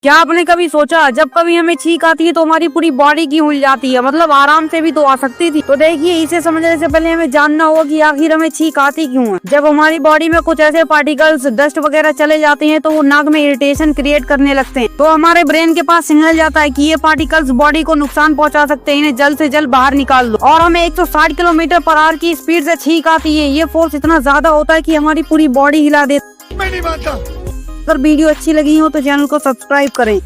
क्या आपने कभी सोचा जब कभी हमें छींक आती है तो हमारी पूरी बॉडी की हिल जाती है, मतलब आराम से भी तो आ सकती थी। तो देखिए, इसे समझने से पहले हमें जानना होगा कि आखिर हमें छींक आती क्यों है। जब हमारी बॉडी में कुछ ऐसे पार्टिकल्स, डस्ट वगैरह चले जाते हैं तो वो नाक में इरिटेशन क्रिएट करने लगते हैं। तो हमारे ब्रेन के पास सिग्नल जाता है कि ये पार्टिकल्स बॉडी को नुकसान पहुंचा सकते हैं, इन्हें जल्द से जल्द बाहर निकाल दो। और हमें 160 किलोमीटर पर आवर की स्पीड से छींक आती है। ये फोर्स इतना ज्यादा होता है कि हमारी पूरी बॉडी हिला देती है। मैं नहीं मानता। अगर वीडियो अच्छी लगी हो तो चैनल को सब्सक्राइब करें।